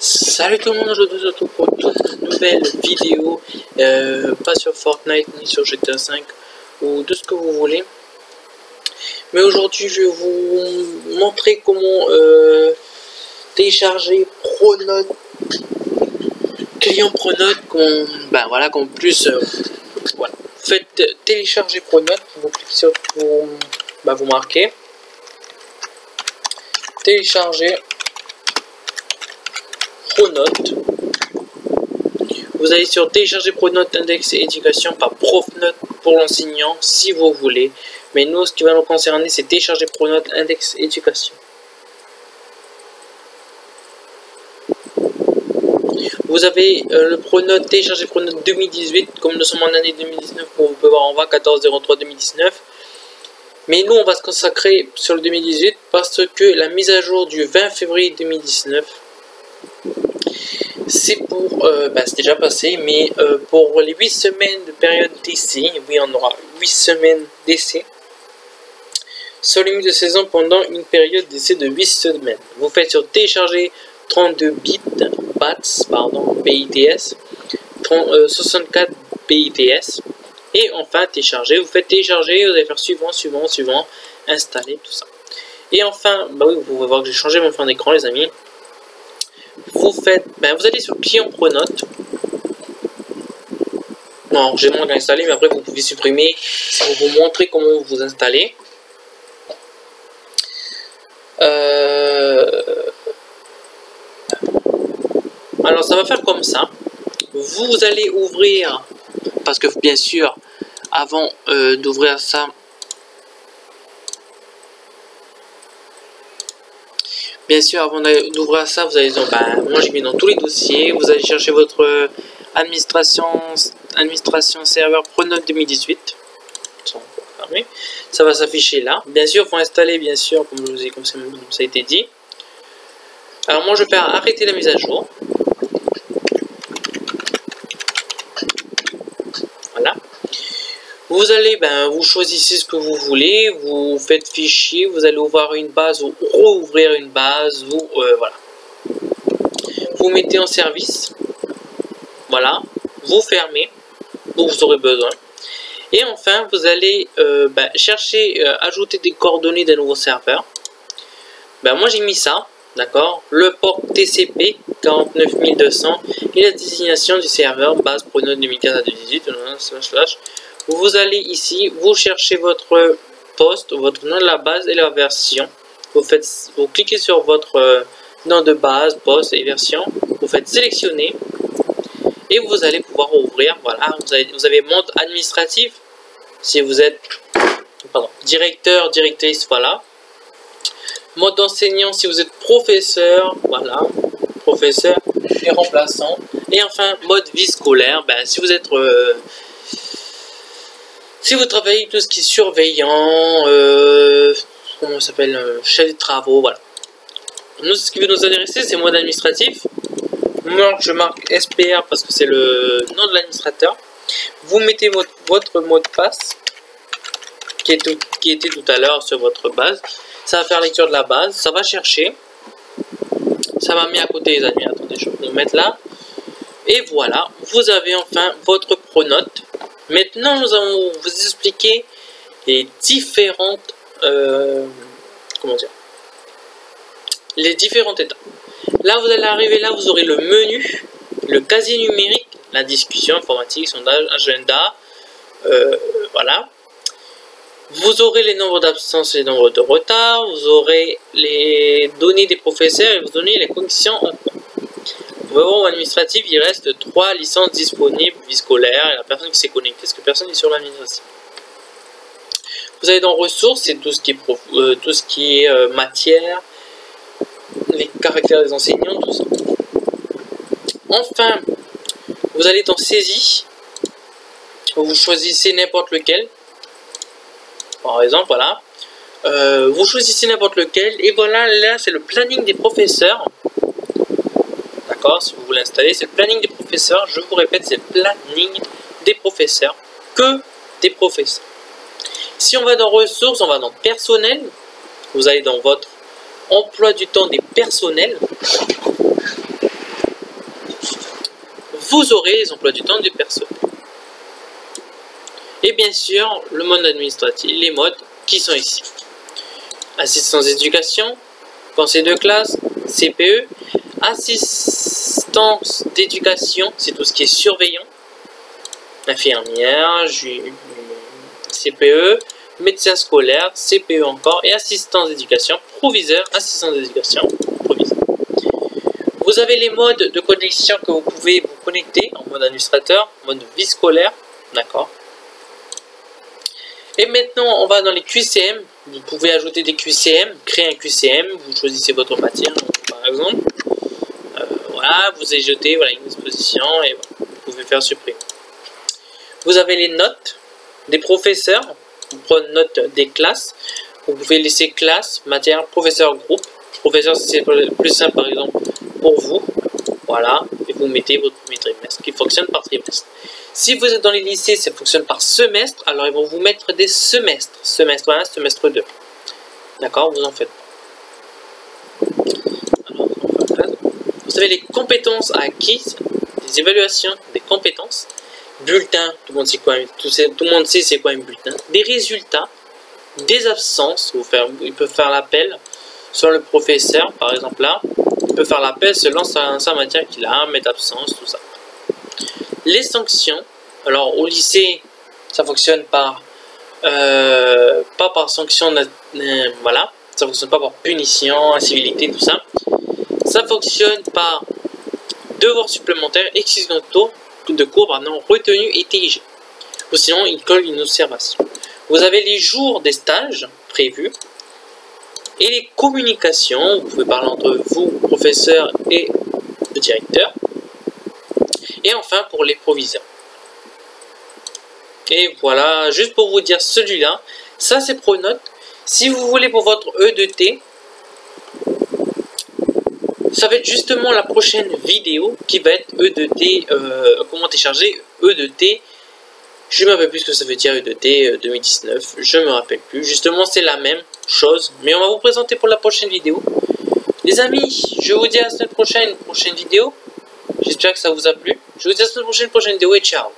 Salut tout le monde, je vous retrouve pour toute nouvelle vidéo, pas sur Fortnite ni sur GTA 5 ou de ce que vous voulez. Mais aujourd'hui je vais vous montrer comment télécharger Pronote, client Pronote, qu'on plus voilà. Faites télécharger Pronote, vous cliquez sur vous marquez télécharger Pronote. Vous allez sur télécharger Pronote index et éducation par Profnote pour l'enseignant si vous voulez. Mais nous, ce qui va nous concerner, c'est télécharger Pronote index et éducation. Vous avez le Pronote, télécharger Pronote 2018, comme nous sommes en année 2019, comme vous pouvez voir en bas, 14/03/2019. Mais nous, on va se consacrer sur le 2018 parce que la mise à jour du 20 février 2019, c'est pour, c'est déjà passé, mais pour les 8 semaines de période d'essai, oui, on aura 8 semaines d'essai, sur limite de saison pendant une période d'essai de 8 semaines. Vous faites sur télécharger 32 bits, BITS, 64 BITS, et enfin télécharger. Vous faites télécharger, vous allez faire suivant, installer, tout ça. Et enfin, oui, vous pouvez voir que j'ai changé mon fond d'écran, les amis. Vous faites, vous allez sur client Pronote. Non, j'ai moins installé, mais après vous pouvez supprimer si vous vous montrer comment vous installez. Alors ça va faire comme ça. Vous allez ouvrir, parce que bien sûr, avant d'ouvrir ça, vous allez dire, moi j'ai mis dans tous les dossiers, vous allez chercher votre administration serveur Pronote 2018. Ça va s'afficher là. Bien sûr, il faut installer, bien sûr, comme ça a été dit. Alors moi je vais arrêter la mise à jour. Voilà. Vous allez, vous choisissez ce que vous voulez, vous faites fichier, vous allez ouvrir une base ou rouvrir une base, voilà. Vous mettez en service, voilà, vous fermez, où vous aurez besoin. Et enfin, vous allez chercher, ajouter des coordonnées d'un nouveau serveur. Moi j'ai mis ça, d'accord, le port TCP 49200 et la désignation du serveur base Pronote 2015/2018 //. Vous allez ici, vous cherchez votre poste, votre nom de la base et la version. Vous cliquez sur votre nom de base, poste et version. Vous faites sélectionner et vous allez pouvoir ouvrir. Voilà, vous avez mode administratif si vous êtes directeur, directrice, voilà. Mode enseignant si vous êtes professeur, voilà, professeur et remplaçant. Et enfin mode vie scolaire, si vous êtes si vous travaillez tout ce qui est surveillant, comment ça s'appelle, chef de travaux, voilà. Nous, ce qui veut nous intéresser, c'est mode administratif. Moi, je marque SPR parce que c'est le nom de l'administrateur. Vous mettez votre mot de passe qui était tout à l'heure sur votre base. Ça va faire lecture de la base, ça va chercher. Ça m'a mis à côté, les amis. Attendez, je vais vous mettre là. Et voilà, vous avez enfin votre Pronote. Maintenant, nous allons vous expliquer les différentes, les différentes étapes. Là, vous allez arriver là, vous aurez le menu, le casier numérique, la discussion informatique, sondage, agenda, voilà. Vous aurez les nombres d'absence et les nombres de retard, vous aurez les données des professeurs et vous aurez les conditions en cours. Au administratif, il reste 3 licences disponibles, vie scolaire, et la personne qui s'est connectée, parce que personne n'est sur l'administratif. Vous allez dans ressources, c'est tout ce qui est matière, les caractères des enseignants, tout ça. Enfin, vous allez dans saisie, vous choisissez n'importe lequel, par exemple, voilà. Vous choisissez n'importe lequel, et voilà, là c'est le planning des professeurs. Si vous voulez installer, c'est le planning des professeurs. Je vous répète, c'est le planning des professeurs. Que des professeurs. Si on va dans ressources, on va dans personnel. Vous allez dans votre emploi du temps des personnels. vous aurez les emplois du temps du personnel. Et bien sûr, le mode administratif, les modes qui sont ici. Assistance d'éducation, conseil de classe, CPE, assistance d'éducation, c'est tout ce qui est surveillant, infirmière, CPE, médecin scolaire, CPE encore, et assistance d'éducation, proviseur, assistance d'éducation, proviseur. Vous avez les modes de connexion que vous pouvez vous connecter en mode administrateur, mode vie scolaire, d'accord. Et maintenant, on va dans les QCM. Vous pouvez ajouter des QCM, créer un QCM, vous choisissez votre matière, par exemple. Voilà, vous ajoutez voilà, une exposition et voilà, vous pouvez faire supprimer. Vous avez les notes des professeurs, vous prenez note des classes. Vous pouvez laisser classe, matière, professeur, groupe. Professeur, c'est plus simple par exemple pour vous. Voilà, et vous mettez votre premier trimestre qui fonctionne par trimestre. Si vous êtes dans les lycées, ça fonctionne par semestre, alors ils vont vous mettre des semestres. Semestre 1, semestre 2. D'accord, vous en faites pas. Alors, vous avez les compétences acquises, les évaluations des compétences, bulletin, tout le monde sait quoi, tout le monde sait c'est quoi un bulletin, des résultats, des absences, il peut faire l'appel sur le professeur, par exemple là, il peut faire l'appel selon sa matière qu'il a, mettre absence, tout ça. Les sanctions, alors au lycée, ça fonctionne par, pas par sanction, voilà, ça fonctionne pas par punition, incivilité, tout ça. Ça fonctionne par devoirs supplémentaires, excision de cours, pardon, retenue et TIG. Ou sinon, il colle une observation. Vous avez les jours des stages prévus et les communications. Vous pouvez parler entre vous, professeur et le directeur. Et enfin, pour les proviseurs. Et voilà, juste pour vous dire celui-là, ça c'est Pronote. Si vous voulez pour votre E2T, ça va être justement la prochaine vidéo qui va être E2T, comment télécharger E2T. Je ne me rappelle plus ce que ça veut dire E2T 2019, je ne me rappelle plus. Justement, c'est la même chose, mais on va vous présenter pour la prochaine vidéo. Les amis, je vous dis à la semaine prochaine vidéo. J'espère que ça vous a plu. Je vous dis à la semaine prochaine vidéo et ciao.